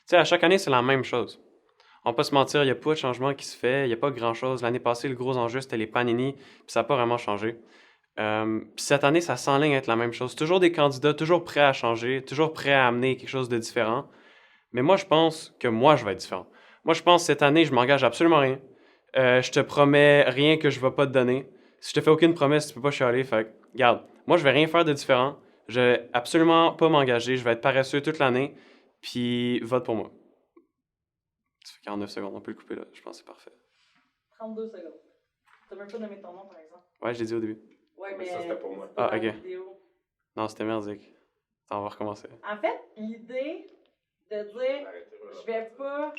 sais, à chaque année, c'est la même chose. On va pas se mentir, il n'y a pas de changement qui se fait, il n'y a pas grand-chose. L'année passée, le gros enjeu, c'était les panini, puis ça n'a pas vraiment changé. Puis cette année, ça s'enligne à être la même chose. Toujours des candidats, toujours prêts à changer, toujours prêts à amener quelque chose de différent. Mais moi, je pense que moi, je vais être différent. Moi, je pense que cette année, je m'engage absolument rien. Je te promets rien que je ne vais pas te donner. Si je te fais aucune promesse, tu peux pas chialer. Fait que, regarde, moi, je vais rien faire de différent. Je vais absolument pas m'engager. Je vais être paresseux toute l'année. Puis, vote pour moi. Ça fait 49 secondes. On peut le couper là. Je pense que c'est parfait. 32 secondes. T'as même pas nommé ton nom, par exemple. Ouais, je l'ai dit au début. Ouais, mais ça, c'était pour moi. pas Ah, dans la ok. vidéo. Non, c'était merdique. Attends, on va recommencer. En fait, l'idée de dire je vais pas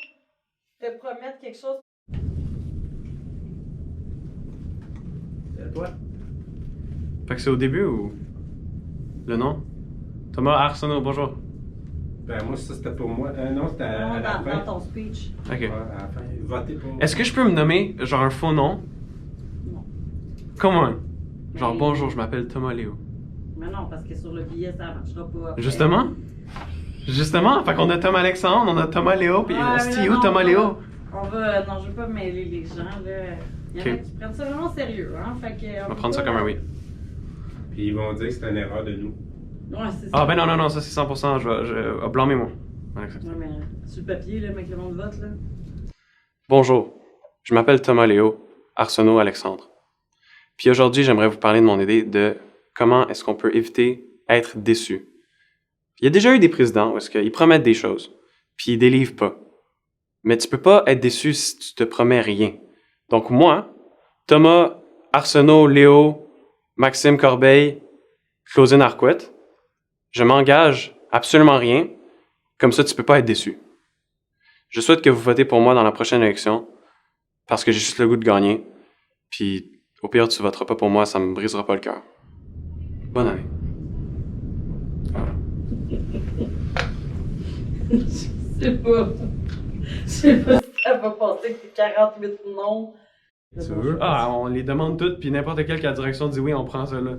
te promettre quelque chose. C'est à toi? Fait que c'est au début ou le nom? Thomas Arsenault, bonjour. Ben, moi, ça, c'était pour moi. Non, c'était Non, à la dans fin. ton speech. Ok. Ouais, à la fin. Votez pour. Est-ce que je peux me nommer, genre, un faux nom? Non. Comment? Genre, Mais- bonjour, je m'appelle Thomas Léo. Mais non, parce que sur le billet, ça marchera pas. après. Justement? Justement? Fait qu'on a Thomas Alexandre, on a Thomas Léo, puis Ouais, mais c'est là, où non, Thomas Léo? On va. Non, je veux pas mêler les gens, là. Il y en a Ok. qui prennent ça vraiment au sérieux, hein. Fait que. On va prendre ça comme un oui. Puis ils vont dire que c'est une erreur de nous. Ouais, c'est ça. Ah ben non, ça c'est 100%, blâmez-moi. On accepte. Ouais, mais sur le papier, là, avec le monde vote, là. Bonjour, je m'appelle Thomas Léo, Arsenault Alexandre. Puis aujourd'hui, j'aimerais vous parler de mon idée de comment est-ce qu'on peut éviter être déçu. Il y a déjà eu des présidents où est-ce qu'ils promettent des choses, puis ils délivrent pas. Mais tu peux pas être déçu si tu te promets rien. Donc moi, Thomas Arsenault Léo, Maxime Corbeil, Claudine Arquette, je m'engage absolument rien, comme ça tu peux pas être déçu. Je souhaite que vous votez pour moi dans la prochaine élection, parce que j'ai juste le goût de gagner, puis au pire tu voteras pas pour moi, ça me brisera pas le cœur. Bonne année. Je sais pas. Je sais pas si ça va passer que 48 noms. Tu veux? Ah, on les demande toutes, puis n'importe quelle qui a la direction dit oui, on prend ça là.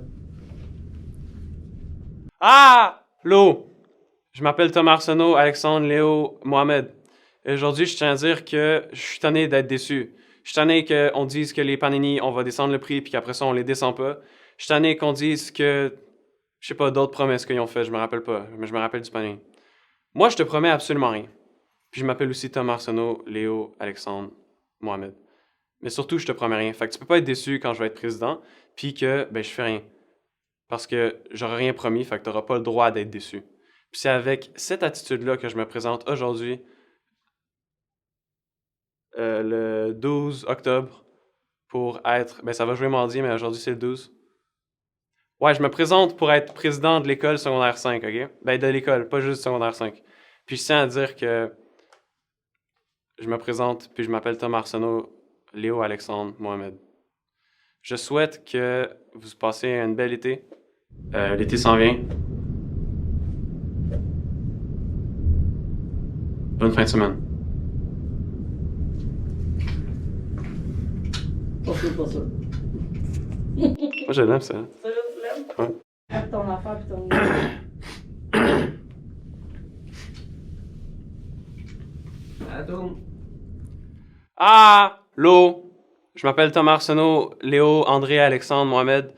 Ah! L'eau! Je m'appelle Thomas Arsenault, Alexandre Léo Mohamed. Et aujourd'hui, je tiens à dire que je suis tanné d'être déçu. Je suis tanné qu'on dise que les panini, on va descendre le prix, puis qu'après ça, on les descend pas. Je suis tanné qu'on dise que, je sais pas, d'autres promesses qu'ils ont fait, je me rappelle pas, mais je me rappelle du panini. Moi, je te promets absolument rien. Puis je m'appelle aussi Thomas Arsenault, Léo, Alexandre, Mohamed. Mais surtout, je te promets rien. Fait que tu peux pas être déçu quand je vais être président, puis que, ben, je fais rien. Parce que j'aurais rien promis, fait que t'auras pas le droit d'être déçu. Puis c'est avec cette attitude-là que je me présente aujourd'hui, le 12 octobre, pour être... Ben, ça va jouer mardi, mais aujourd'hui, c'est le 12. Ouais, je me présente pour être président de l'école secondaire 5, OK? Ben, de l'école, pas juste secondaire 5. Puis je tiens à dire que je me présente, puis je m'appelle Thomas Arsenault, Léo Alexandre Mohamed. Je souhaite que vous passiez un bel été. L'été s'en vient. Bonne fin de semaine. Pas sûr, pas sûr. Moi, je l'aime, ça. Sérieux, tu l'aimes? Ouais. Avec ton affaire pis ton. Attends. Allô! Je m'appelle Thomas Arsenault, Léo, André, Alexandre, Mohamed,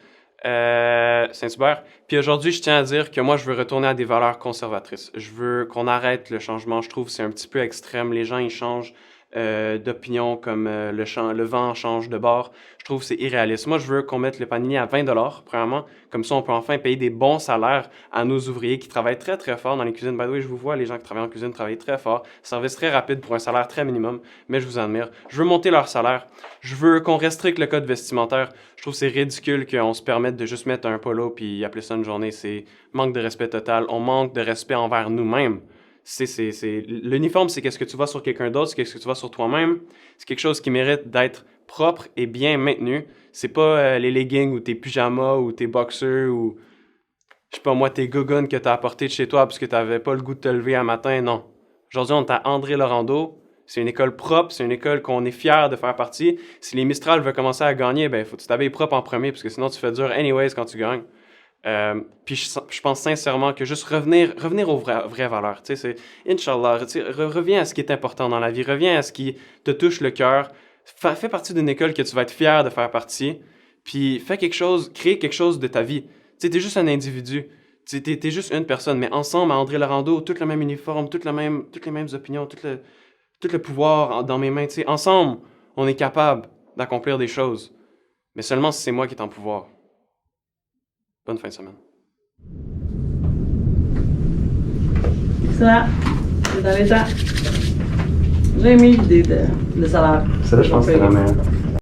Saint-Hubert. Puis aujourd'hui, je tiens à dire que moi, je veux retourner à des valeurs conservatrices. Je veux qu'on arrête le changement. Je trouve que c'est un petit peu extrême. Les gens, ils changent d'opinion comme le vent change de bord. Je trouve que c'est irréaliste. Moi, je veux qu'on mette le panier à 20$, premièrement. Comme ça, on peut enfin payer des bons salaires à nos ouvriers qui travaillent très, très fort dans les cuisines. By the way, je vous vois, les gens qui travaillent en cuisine travaillent très fort. Service très rapide pour un salaire très minimum, mais je vous admire. Je veux monter leur salaire. Je veux qu'on restricte le code vestimentaire. Je trouve que c'est ridicule qu'on se permette de juste mettre un polo puis appeler ça une journée. C'est manque de respect total. On manque de respect envers nous-mêmes. L'uniforme, c'est qu'est-ce que tu vois sur quelqu'un d'autre, c'est qu'est-ce que tu vois sur toi-même. C'est quelque chose qui mérite d'être propre et bien maintenu. C'est pas les leggings ou tes pyjamas ou tes boxers ou, je sais pas moi, tes gougounes que t'as apportés de chez toi parce que t'avais pas le goût de te lever un matin. Non. Aujourd'hui, on est à André Laurando. C'est une école propre, c'est une école qu'on est fier de faire partie. Si les Mistral veulent commencer à gagner, ben faut que tu t'habilles propre en premier parce que sinon tu fais dur anyways quand tu gagnes. Puis je pense sincèrement que juste revenir aux vraies valeurs. Tu sais, c'est Inch'Allah, tu sais, reviens à ce qui est important dans la vie, reviens à ce qui te touche le cœur. Fais partie d'une école que tu vas être fier de faire partie. Puis fais quelque chose, crée quelque chose de ta vie. Tu sais, t'es juste un individu. T'es juste une personne, mais ensemble, à André Laurando, tout le même uniforme, toutes les mêmes opinions, tout le pouvoir dans mes mains. Tu sais, ensemble, on est capable d'accomplir des choses. Mais seulement si c'est moi qui est en pouvoir. Bonne fin de semaine. Ça, c'est dans les temps. J'ai aimé l'idée de salaire. Celle-là, je pense que c'est la meilleure.